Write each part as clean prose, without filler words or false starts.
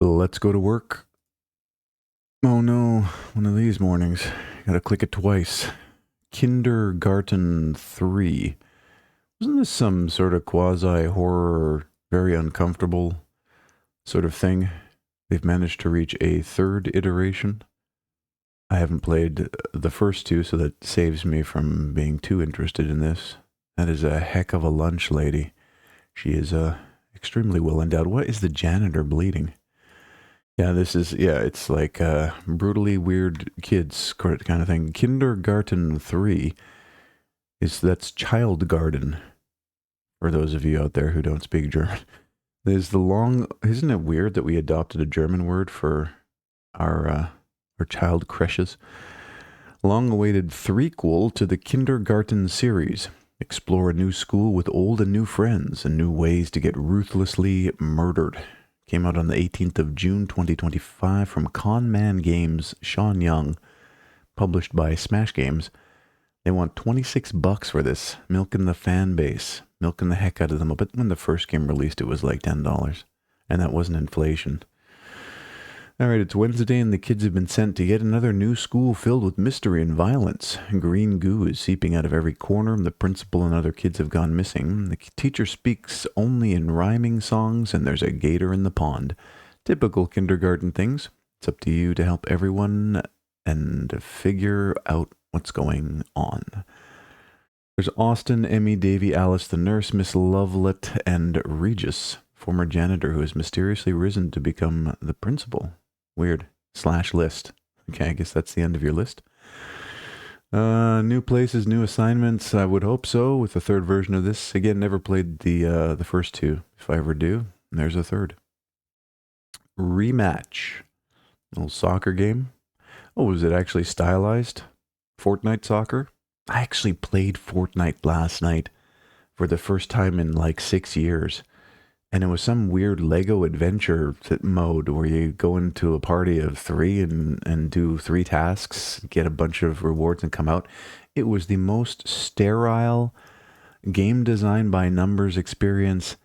Let's go to work. Oh no, one of these mornings. Gotta click it twice. Kindergarten 3. Wasn't this some sort of quasi horror, very uncomfortable sort of thing? They've managed to reach a third iteration. I haven't played the first two, so that saves me from being too interested in this. That is a heck of a lunch lady. She is extremely well endowed. What is the janitor bleeding? Yeah, it's like brutally weird kids kind of thing. Kindergarten 3 that's child garden for those of you out there who don't speak German. Isn't it weird that we adopted a German word for our child creches? Long-awaited threequel to the Kindergarten series. Explore a new school with old and new friends and new ways to get ruthlessly murdered. Came out on the 18th of June 2025 from Con Man Games, Sean Young, published by Smash Games. They want $26 for this, milking the fan base, milking the heck out of them. But when the first game released, it was like $10, and that wasn't inflation. All right, it's Wednesday, and the kids have been sent to yet another new school filled with mystery and violence. Green goo is seeping out of every corner. The principal and other kids have gone missing. The teacher speaks only in rhyming songs, and there's a gator in the pond. Typical kindergarten things. It's up to you to help everyone and figure out what's going on. There's Austin, Emmy, Davy, Alice, the nurse, Miss Lovelet, and Regis, former janitor who has mysteriously risen to become the principal. Weird. /list. Okay, I guess that's the end of your list. New places, new assignments. I would hope so with the third version of this. Again, never played the first two. If I ever do, there's a third. Rematch. Little soccer game. Oh, was it actually stylized? Fortnite soccer? I actually played Fortnite last night for the first time in like 6 years. And it was some weird Lego adventure mode where you go into a party of 3 and do 3 tasks, get a bunch of rewards and come out. It was the most sterile game design by numbers experience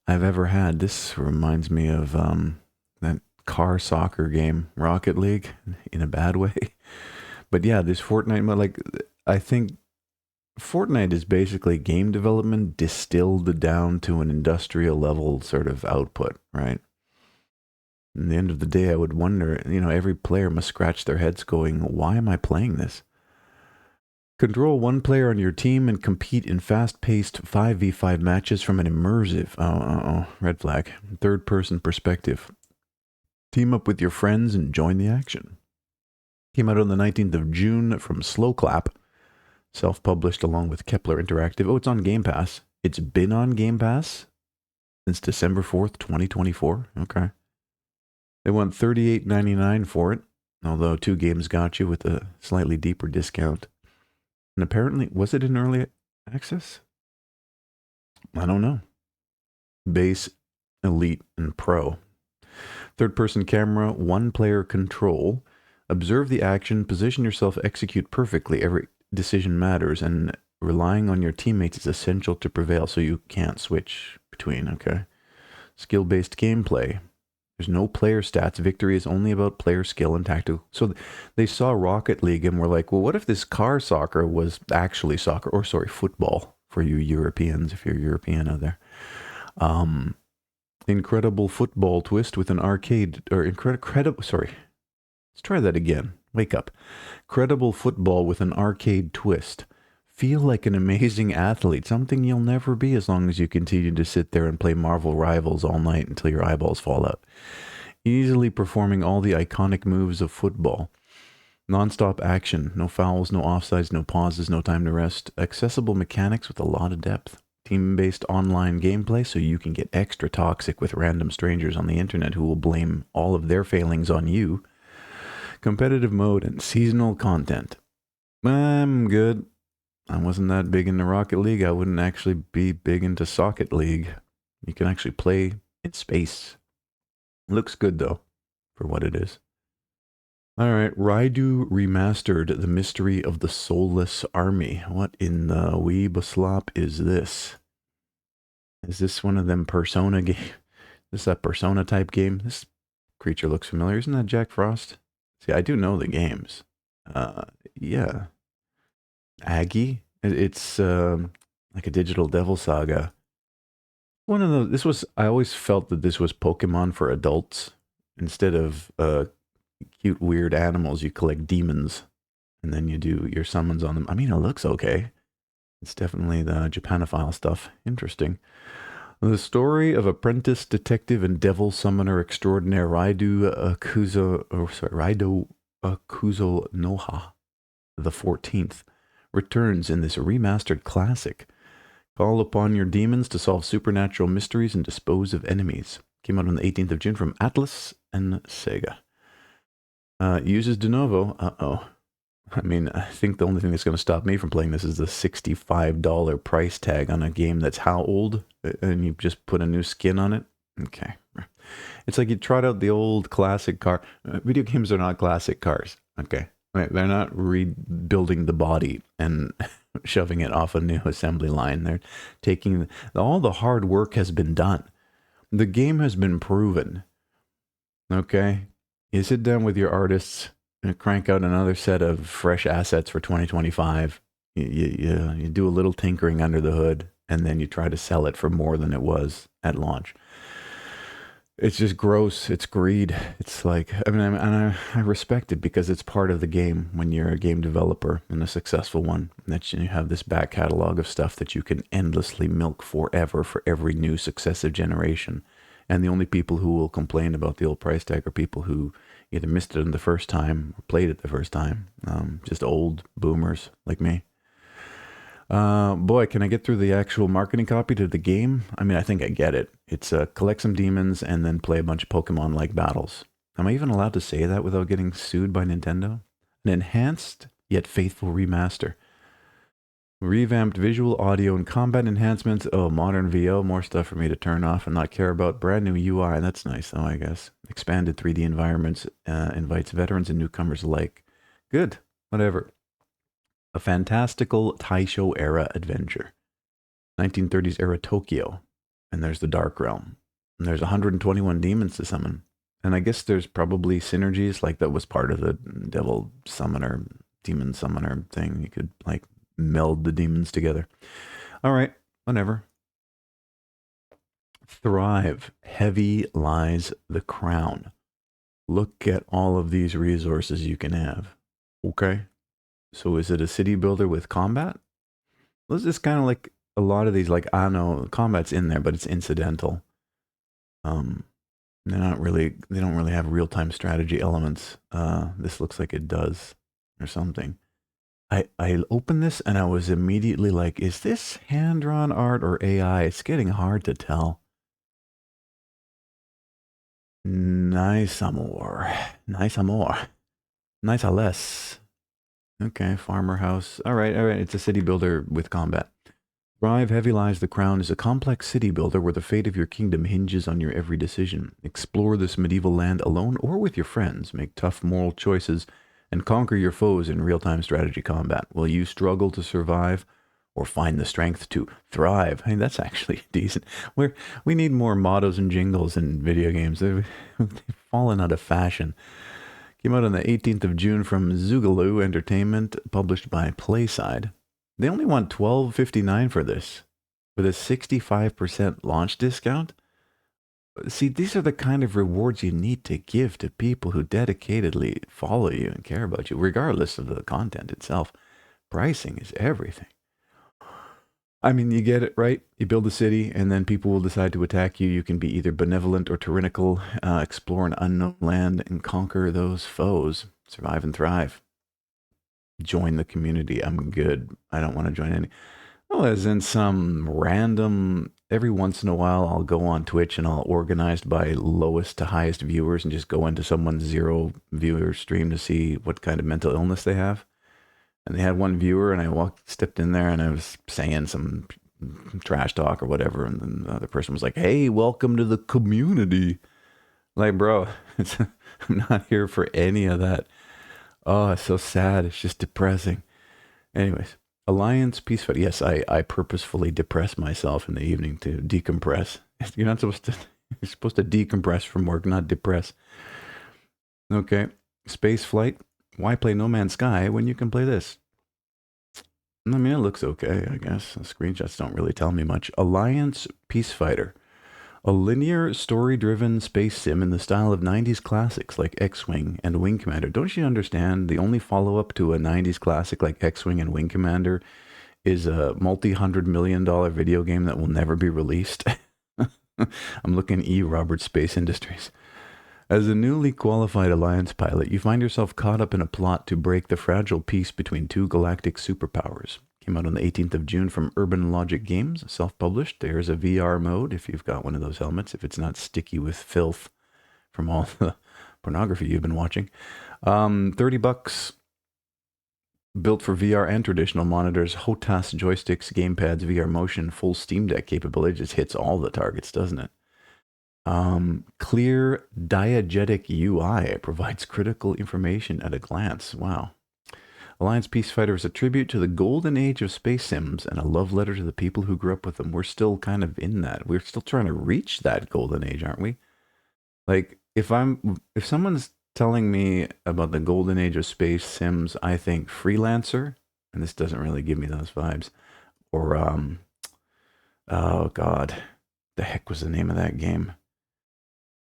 I've ever had. This reminds me of that car soccer game, Rocket League, in a bad way. But yeah, this Fortnite mode, like, I think Fortnite is basically game development distilled down to an industrial level sort of output, right? In the end of the day, I would wonder, every player must scratch their heads going, why am I playing this? Control one player on your team and compete in fast-paced 5v5 matches from an immersive, red flag, third-person perspective. Team up with your friends and join the action. Came out on the 19th of June from Slowclap. Self-published along with Kepler Interactive. Oh, it's on Game Pass. It's been on Game Pass since December 4th, 2024. Okay. They want $38.99 for it, although 2 games got you with a slightly deeper discount. And apparently, was it in early access? I don't know. Base, Elite, and Pro. Third-person camera, 1-player control. Observe the action, position yourself, execute perfectly. Every decision matters, and relying on your teammates is essential to prevail, so you can't switch between, okay? Skill-based gameplay. There's no player stats. Victory is only about player skill and tactical. So they saw Rocket League and were like, well, what if this car soccer was actually soccer? Or, sorry, football for you Europeans, if you're European out there. Incredible football twist with an arcade, or sorry. Let's try that again. Wake up. Credible football with an arcade twist. Feel like an amazing athlete, something you'll never be as long as you continue to sit there and play Marvel Rivals all night until your eyeballs fall out. Easily performing all the iconic moves of football. Non-stop action. No fouls, no offsides, no pauses, no time to rest. Accessible mechanics with a lot of depth. Team-based online gameplay so you can get extra toxic with random strangers on the internet who will blame all of their failings on you. Competitive mode and seasonal content. I'm good. I wasn't that big into Rocket League. I wouldn't actually be big into Socket League. You can actually play in space. Looks good, though, for what it is. All right, Raidu Remastered, The Mystery of the Soulless Army. What in the weebaslop is this? Is this one of them Persona game? This a Persona type game? This creature looks familiar. Isn't that Jack Frost? See, I do know the games. Yeah. Aggie. It's like a digital devil saga. One of those. This was. I always felt that this was Pokemon for adults. Instead of cute weird animals, you collect demons, and then you do your summons on them. I mean, it looks okay. It's definitely the Japanophile stuff. Interesting. The story of apprentice detective and devil summoner extraordinaire Raido Akuzo Noha, the 14th, returns in this remastered classic. Call upon your demons to solve supernatural mysteries and dispose of enemies. Came out on the 18th of June from Atlas and Sega. Uses de novo. Uh-oh. I mean, I think the only thing that's going to stop me from playing this is the $65 price tag on a game that's how old? And you just put a new skin on it? Okay. It's like you trot out the old classic car. Video games are not classic cars. Okay. They're not rebuilding the body and shoving it off a new assembly line. They're taking... all the hard work has been done. The game has been proven. Okay? You sit down with your artists and crank out another set of fresh assets for 2025. You do a little tinkering under the hood, and then you try to sell it for more than it was at launch. It's just gross. It's greed. It's like, I mean, I respect it because it's part of the game when you're a game developer and a successful one, that you have this back catalog of stuff that you can endlessly milk forever for every new successive generation. And the only people who will complain about the old price tag are people who either missed it the first time or played it the first time. Just old boomers like me. Boy, can I get through the actual marketing copy to the game? I mean, I think I get it. It's collect some demons and then play a bunch of Pokemon-like battles. Am I even allowed to say that without getting sued by Nintendo? An enhanced yet faithful remaster. Revamped visual, audio, and combat enhancements. Oh, modern VO, more stuff for me to turn off and not care about. Brand new UI, that's nice though, I guess. Expanded 3D environments, invites veterans and newcomers alike. Good, whatever. A fantastical Taisho era adventure. 1930s era Tokyo. And there's the Dark Realm. And there's 121 demons to summon. And I guess there's probably synergies, like that was part of the devil summoner, demon summoner thing. You could like meld the demons together. All right, whatever. Thrive. Heavy lies the crown. Look at all of these resources you can have. Okay. So is it a city builder with combat? This is kind of like a lot of these, like, I don't know, combat's in there, but it's incidental. They don't really have real-time strategy elements. This looks like it does, or something. I opened this and I was immediately like, is this hand-drawn art or AI? It's getting hard to tell. Nice amor. Nice amor. Nice a less. Okay, farmer house. All right. It's a city builder with combat. Thrive, Heavy Lies the Crown is a complex city builder where the fate of your kingdom hinges on your every decision. Explore this medieval land alone or with your friends. Make tough moral choices and conquer your foes in real-time strategy combat. Will you struggle to survive or find the strength to thrive? Hey, that's actually decent. We need more mottos and jingles in video games. They've fallen out of fashion. Came out on the 18th of June from Zugalu Entertainment, published by Playside. They only want $12.59 for this, with a 65% launch discount. See, these are the kind of rewards you need to give to people who dedicatedly follow you and care about you, regardless of the content itself. Pricing is everything. I mean, you get it, right? You build a city, and then people will decide to attack you. You can be either benevolent or tyrannical, explore an unknown land, and conquer those foes. Survive and thrive. Join the community. I'm good. I don't want to join any. Well, as in some random, every once in a while, I'll go on Twitch and I'll organize by lowest to highest viewers and just go into someone's 0 viewer stream to see what kind of mental illness they have. And they had one viewer, and I stepped in there and I was saying some trash talk or whatever. And then the other person was like, hey, welcome to the community. Like, bro, I'm not here for any of that. Oh, it's so sad. It's just depressing. Anyways, Alliance Peace Fight. Yes, I purposefully depress myself in the evening to decompress. You're not supposed to. You're supposed to decompress from work, not depress. Okay. Space Flight. Why play No Man's Sky when you can play this? I mean, it looks okay, I guess. The screenshots don't really tell me much. Alliance Peacefighter. A linear, story-driven space sim in the style of 90s classics like X-Wing and Wing Commander. Don't you understand? The only follow-up to a 90s classic like X-Wing and Wing Commander is a multi-$100 million video game that will never be released. I'm looking Robert Space Industries. As a newly qualified Alliance pilot, you find yourself caught up in a plot to break the fragile peace between two galactic superpowers. Came out on the 18th of June from Urban Logic Games, self-published. There's a VR mode if you've got one of those helmets, if it's not sticky with filth from all the pornography you've been watching. $30. Built for VR and traditional monitors, HOTAS joysticks, gamepads, VR motion, full Steam Deck capability. Just hits all the targets, doesn't it? Clear diegetic UI provides critical information at a glance. Wow. Alliance Peacefighter is a tribute to the golden age of space sims and a love letter to the people who grew up with them. We're still kind of in that. We're still trying to reach that golden age, aren't we? Like, if someone's telling me about the golden age of space sims, I think Freelancer, and this doesn't really give me those vibes, or oh god, the heck was the name of that game?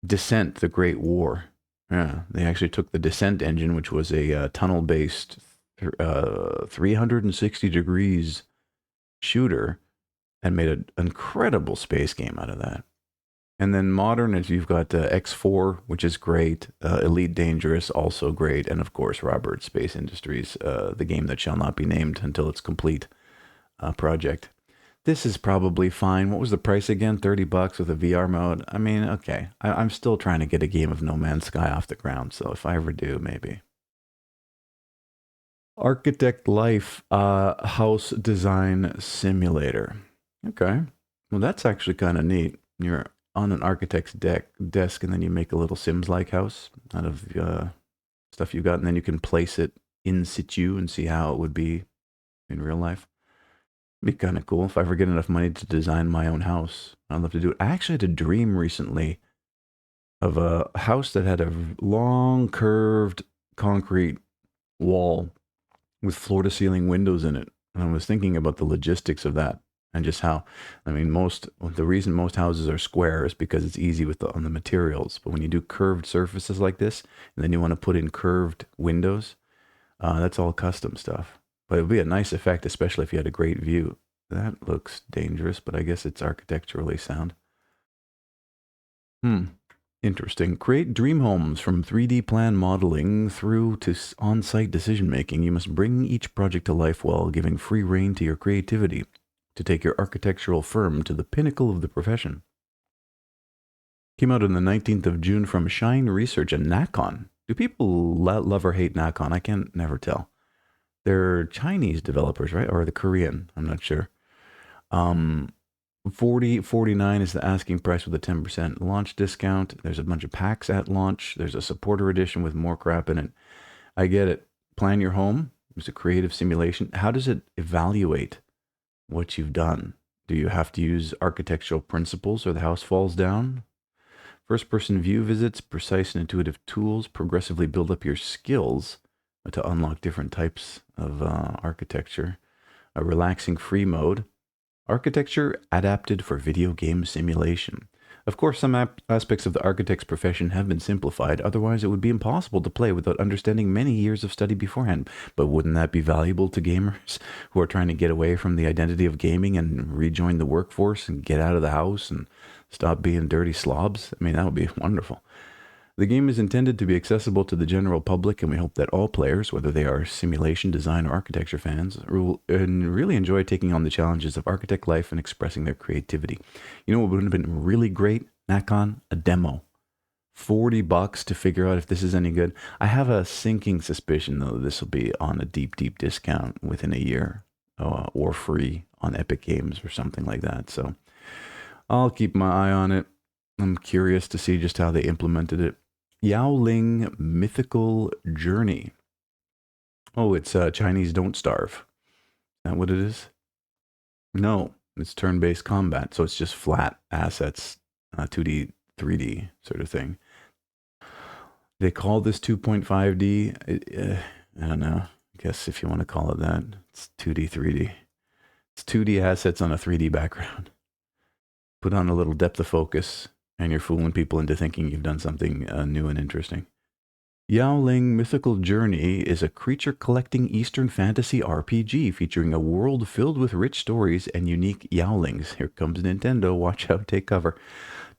Descent: The Great War. Yeah, they actually took the Descent engine, which was a tunnel-based 360 degrees shooter, and made an incredible space game out of that. And then modern, as you've got X4, which is great, Elite Dangerous, also great, and of course Robert Space Industries, the game that shall not be named until it's complete project. This is probably fine. What was the price again? $30 with a VR mode. I mean, okay. I'm still trying to get a game of No Man's Sky off the ground, so if I ever do, maybe. Architect Life House Design Simulator. Okay. Well, that's actually kind of neat. You're on an architect's desk, and then you make a little Sims-like house out of stuff you got, and then you can place it in situ and see how it would be in real life. Be kind of cool if I ever get enough money to design my own house. I'd love to do it. I actually had a dream recently of a house that had a long curved concrete wall with floor to ceiling windows in it. And I was thinking about the logistics of that and just how, I mean, the reason most houses are square is because it's easy on the materials. But when you do curved surfaces like this, and then you want to put in curved windows, that's all custom stuff. But it would be a nice effect, especially if you had a great view. That looks dangerous, but I guess it's architecturally sound. Interesting. Create dream homes from 3D plan modeling through to on-site decision making. You must bring each project to life while giving free rein to your creativity to take your architectural firm to the pinnacle of the profession. Came out on the 19th of June from Shine Research and Nakon. Do people love or hate Nakon? I can never tell. They're Chinese developers, right? Or the Korean? I'm not sure. $49 is the asking price with a 10% launch discount. There's a bunch of packs at launch. There's a supporter edition with more crap in it. I get it. Plan your home. It's a creative simulation. How does it evaluate what you've done? Do you have to use architectural principles or the house falls down? First-person view visits, precise and intuitive tools, progressively build up your skills to unlock different types of architecture. A relaxing free mode. Architecture adapted for video game simulation. Of course, some aspects of the architect's profession have been simplified, otherwise it would be impossible to play without understanding many years of study beforehand. But wouldn't that be valuable to gamers who are trying to get away from the identity of gaming and rejoin the workforce and get out of the house and stop being dirty slobs? I mean, that would be wonderful. The game is intended to be accessible to the general public, and we hope that all players, whether they are simulation, design, or architecture fans, will really enjoy taking on the challenges of architect life and expressing their creativity. You know what would have been really great, Nakon? A demo. $40 to figure out if this is any good. I have a sinking suspicion, though, this will be on a deep, deep discount within a year, or free on Epic Games or something like that. So I'll keep my eye on it. I'm curious to see just how they implemented it. Yaoling Mythical Journey. Oh, it's Chinese Don't Starve. Is that what it is? No, it's turn-based combat, so it's just flat assets, 2D, 3D sort of thing. They call this 2.5D. I don't know. I guess if you want to call it that, it's 2D, 3D. It's 2D assets on a 3D background. Put on a little depth of focus, and you're fooling people into thinking you've done something new and interesting. Yaoling Mythical Journey is a creature-collecting Eastern fantasy RPG featuring a world filled with rich stories and unique Yaolings. Here comes Nintendo, watch out, take cover.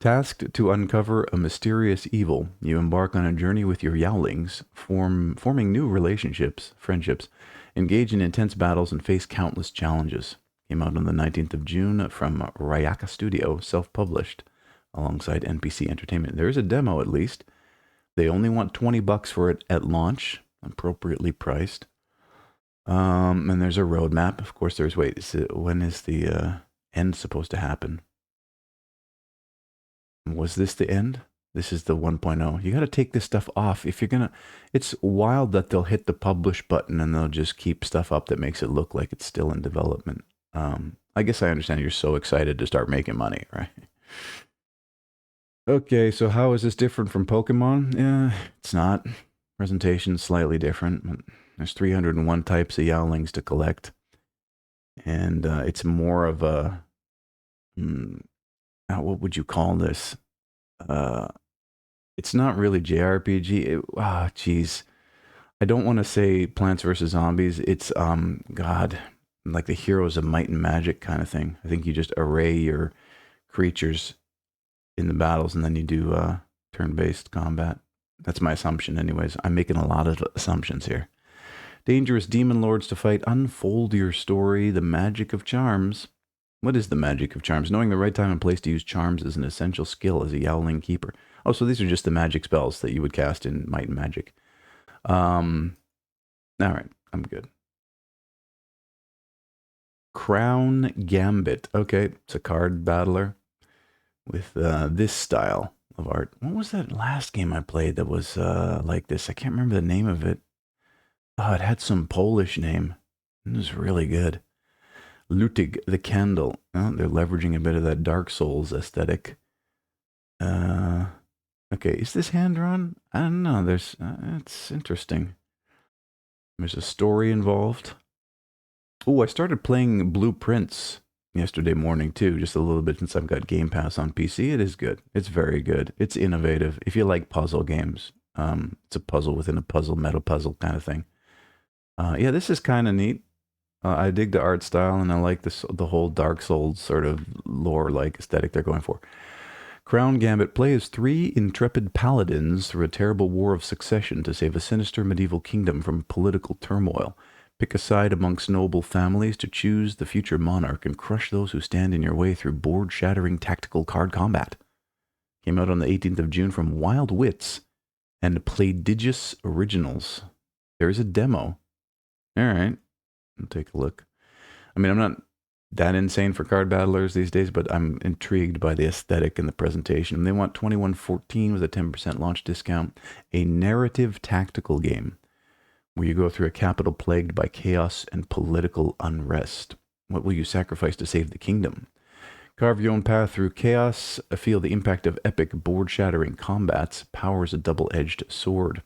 Tasked to uncover a mysterious evil, you embark on a journey with your Yaolings, forming new relationships, friendships, engage in intense battles, and face countless challenges. Came out on the 19th of June from Rayaka Studio, self-published, alongside NPC Entertainment. There is a demo, at least. They only want $20 for it at launch, appropriately priced. And there's a roadmap. Of course, when is the end supposed to happen? Was this the end? This is the 1.0. You got to take this stuff off. If you're going to... It's wild that they'll hit the publish button and they'll just keep stuff up that makes it look like it's still in development. I guess I understand you're so excited to start making money, right? Okay, so how is this different from Pokemon? Yeah, it's not. Presentation's slightly different. But there's 301 types of Yaolings to collect. And it's more of a... what would you call this? It's not really JRPG. Geez. I don't want to say Plants vs. Zombies. It's, God, like the Heroes of Might and Magic kind of thing. I think you just array your creatures in the battles, and then you do turn-based combat. That's my assumption anyways. I'm making a lot of assumptions here. Dangerous demon lords to fight. Unfold your story. The magic of charms. What is the magic of charms? Knowing the right time and place to use charms is an essential skill as a Yaoling keeper. Oh, so these are just the magic spells that you would cast in Might and Magic. All right, I'm good. Crown Gambit. Okay, it's a card battler with this style of art. What was that last game I played that was like this? I can't remember the name of it. Oh, it had some Polish name. It was really good. Lutig the Candle. Oh, they're leveraging a bit of that Dark Souls aesthetic. Okay, is this hand-drawn? I don't know. It's interesting. There's a story involved. Oh, I started playing Blueprints yesterday morning too, just a little bit since I've got Game Pass on PC. It is good. It's very good. It's innovative. If you like puzzle games, it's a puzzle within a puzzle, meta puzzle kind of thing. Yeah, this is kind of neat. I dig the art style, and I like the whole Dark Souls sort of lore-like aesthetic they're going for. Crown Gambit. Play as 3 intrepid paladins through a terrible war of succession to save a sinister medieval kingdom from political turmoil. Pick a side amongst noble families to choose the future monarch and crush those who stand in your way through board-shattering tactical card combat. Came out on the 18th of June from Wild Wits and Playdigious Originals. There is a demo. All right. I'll take a look. I mean, I'm not that insane for card battlers these days, but I'm intrigued by the aesthetic and the presentation. They want $21.14 with a 10% launch discount. A narrative tactical game where you go through a capital plagued by chaos and political unrest. What will you sacrifice to save the kingdom? Carve your own path through chaos. Feel the impact of epic board-shattering combats. Power is a double-edged sword.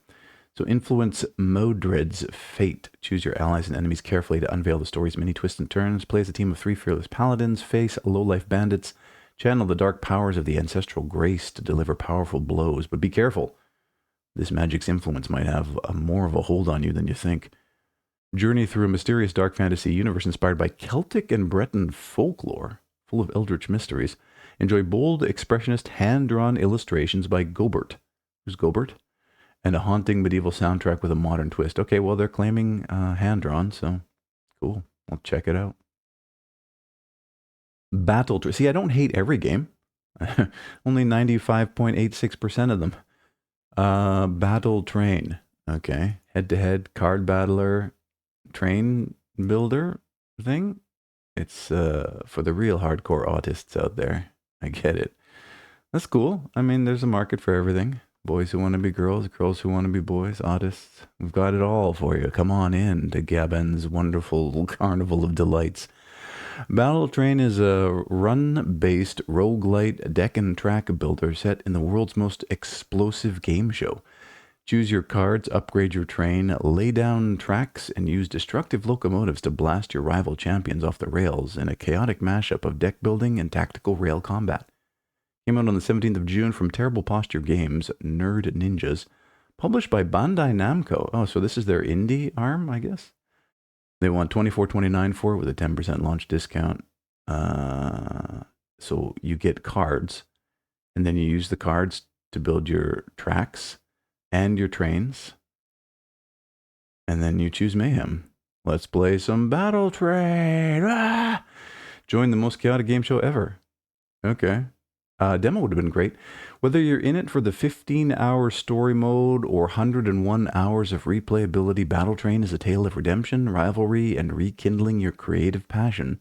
So influence Modred's fate. Choose your allies and enemies carefully to unveil the story's many twists and turns. Play as a team of 3 fearless paladins. Face low-life bandits. Channel the dark powers of the ancestral grace to deliver powerful blows. But be careful. This magic's influence might have more of a hold on you than you think. Journey through a mysterious dark fantasy universe inspired by Celtic and Breton folklore, full of eldritch mysteries. Enjoy bold, expressionist, hand-drawn illustrations by Gobert. Who's Gobert? And a haunting medieval soundtrack with a modern twist. Okay, well, they're claiming hand-drawn, so cool. I'll check it out. See, I don't hate every game. Only 95.86% of them. Battle Train. Okay. Head-to-head card battler train builder thing. It's for the real hardcore autists out there. I get it. That's cool. I mean, there's a market for everything. Boys who want to be girls, girls who want to be boys, autists. We've got it all for you. Come on in to Gabon's wonderful carnival of delights. Battle Train is a run-based roguelite deck and track builder set in the world's most explosive game show. Choose your cards, upgrade your train, lay down tracks, and use destructive locomotives to blast your rival champions off the rails in a chaotic mashup of deck building and tactical rail combat. Came out on the 17th of June from Terrible Posture Games, Nerd Ninjas, published by Bandai Namco. Oh, so this is their indie arm, I guess? They want $24.29 for it with a 10% launch discount. So you get cards, and then you use the cards to build your tracks and your trains. And then you choose Mayhem. Let's play some Battle Train. Ah! Join the most chaotic game show ever. Okay. Demo would have been great. Whether you're in it for the 15-hour story mode or 101 hours of replayability, Battle Train is a tale of redemption, rivalry, and rekindling your creative passion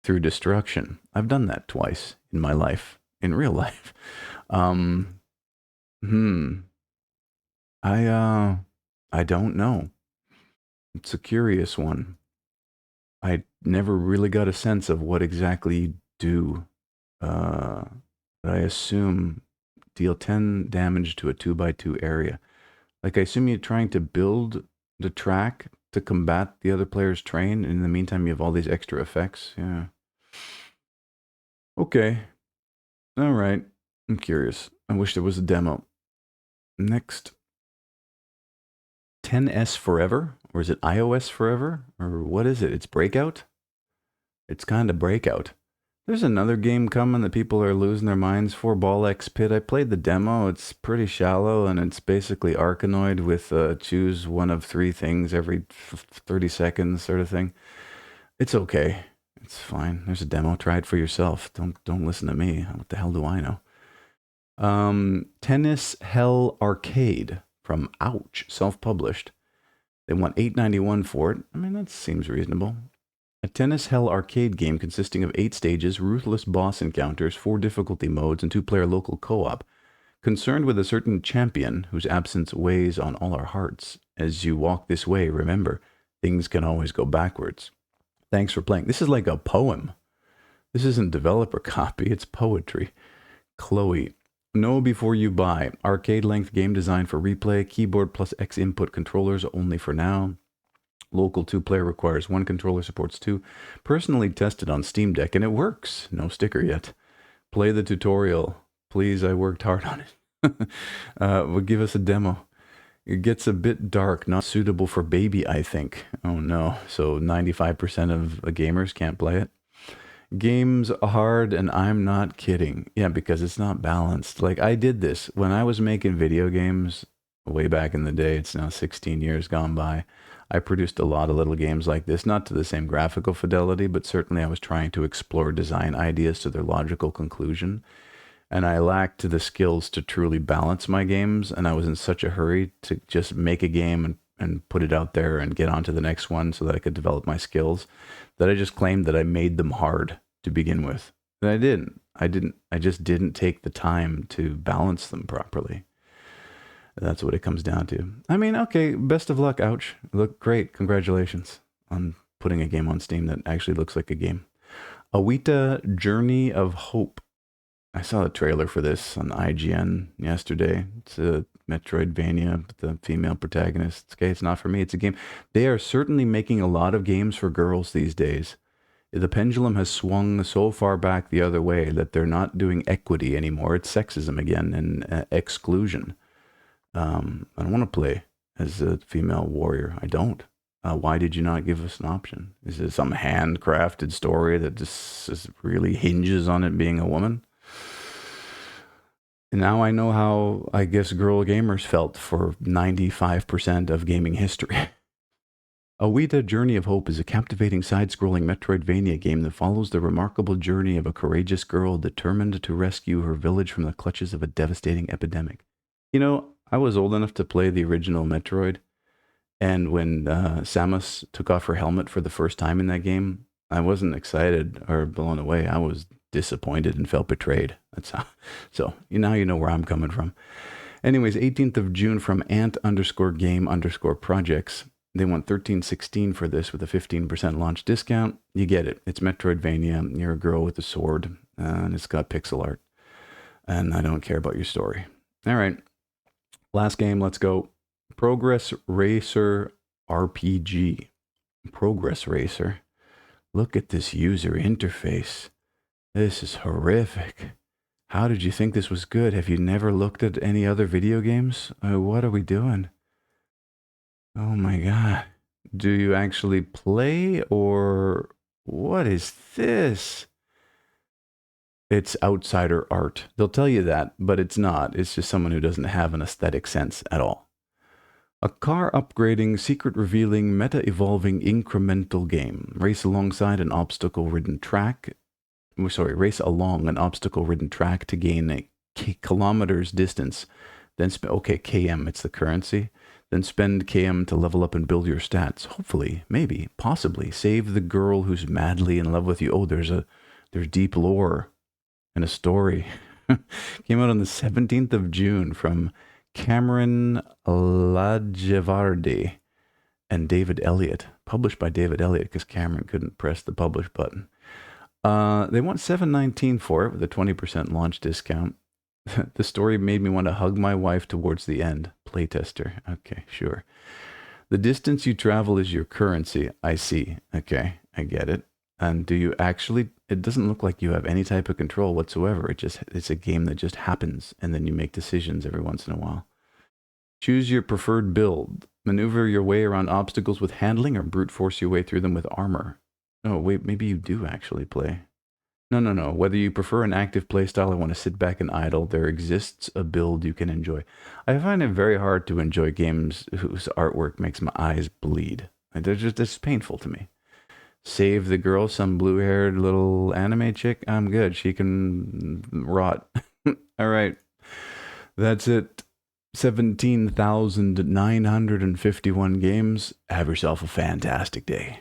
through destruction. I've done that twice in my life, in real life. I don't know. It's a curious one. I never really got a sense of what exactly you do. But I assume deal 10 damage to a 2x2 area. Like, I assume you're trying to build the track to combat the other player's train, and in the meantime you have all these extra effects. Yeah. Okay. Alright. I'm curious. I wish there was a demo. Next. 10S Forever? Or is it iOS Forever? Or what is it? It's Breakout? It's kind of Breakout. There's another game coming that people are losing their minds for, Ball X Pit. I played the demo. It's pretty shallow, and it's basically Arkanoid with choose one of three things every 30 seconds sort of thing. It's okay. It's fine. There's a demo. Try it for yourself. Don't listen to me. What the hell do I know? Tennis Hell Arcade from Ouch, self-published. They want $8.91 for it. I mean, that seems reasonable. A Tennis Hell arcade game consisting of 8 stages, ruthless boss encounters, 4 difficulty modes, and 2-player local co-op. Concerned with a certain champion whose absence weighs on all our hearts. As you walk this way, remember, things can always go backwards. Thanks for playing. This is like a poem. This isn't developer copy, it's poetry. Chloe. Know before you buy. Arcade-length game design for replay. Keyboard plus X input controllers only for now. Local 2-player requires 1 controller, supports 2. Personally tested on Steam Deck, and it works. No sticker yet. Play the tutorial. Please, I worked hard on it. Well, give us a demo. It gets a bit dark, not suitable for baby, I think. Oh no, so 95% of gamers can't play it. Game's hard, and I'm not kidding. Yeah, because it's not balanced. Like, I did this when I was making video games way back in the day. It's now 16 years gone by. I produced a lot of little games like this, not to the same graphical fidelity, but certainly I was trying to explore design ideas to their logical conclusion. And I lacked the skills to truly balance my games, and I was in such a hurry to just make a game and put it out there and get on to the next one so that I could develop my skills, that I just claimed that I made them hard to begin with. And I didn't. I just didn't take the time to balance them properly. That's what it comes down to. I mean, okay, best of luck, Ouch. Look great. Congratulations on putting a game on Steam that actually looks like a game. Awita Journey of Hope. I saw the trailer for this on IGN yesterday. It's a Metroidvania with the female protagonist. Okay, it's not for me. It's a game. They are certainly making a lot of games for girls these days. The pendulum has swung so far back the other way that they're not doing equity anymore. It's sexism again and exclusion. I don't want to play as a female warrior. I don't. Why did you not give us an option? Is it some handcrafted story that just really hinges on it being a woman? And now I know how, I guess, girl gamers felt for 95% of gaming history. Awita Journey of Hope is a captivating side-scrolling Metroidvania game that follows the remarkable journey of a courageous girl determined to rescue her village from the clutches of a devastating epidemic. You know, I was old enough to play the original Metroid, and when Samus took off her helmet for the first time in that game, I wasn't excited or blown away. I was disappointed and felt betrayed. That's how. So now you know where I'm coming from. Anyways, 18th of June from ant_game_projects. They want $13.16 for this with a 15% launch discount. You get it. It's Metroidvania. You're a girl with a sword, and it's got pixel art. And I don't care about your story. All right. Last game, let's go. Progress Racer RPG. Progress Racer. Look at this user interface. This is horrific. How did you think this was good? Have you never looked at any other video games? What are we doing? Oh my god. Do you actually play, or what is this? It's outsider art. They'll tell you that, but it's not. It's just someone who doesn't have an aesthetic sense at all. A car upgrading, secret revealing, meta evolving incremental game. Race alongside an obstacle ridden track. Race along an obstacle ridden track to gain a kilometers distance. Then km, it's the currency. Then spend km to level up and build your stats. Hopefully, maybe, possibly save the girl who's madly in love with you. Oh, there's deep lore and a story. Came out on the 17th of June from Cameron Lajevardi and David Elliott. Published by David Elliott because Cameron couldn't press the publish button. They want $7.19 for it with a 20% launch discount. The story made me want to hug my wife towards the end. Playtester. Okay, sure. The distance you travel is your currency. I see. Okay, I get it. And do you actually... It doesn't look like you have any type of control whatsoever. It's a game that just happens, and then you make decisions every once in a while. Choose your preferred build. Maneuver your way around obstacles with handling, or brute force your way through them with armor. Oh, wait, maybe you do actually play. No. Whether you prefer an active playstyle or want to sit back and idle, there exists a build you can enjoy. I find it very hard to enjoy games whose artwork makes my eyes bleed. It's painful to me. Save the girl, some blue-haired little anime chick. I'm good. She can rot. All right. That's it. 17,951 games. Have yourself a fantastic day.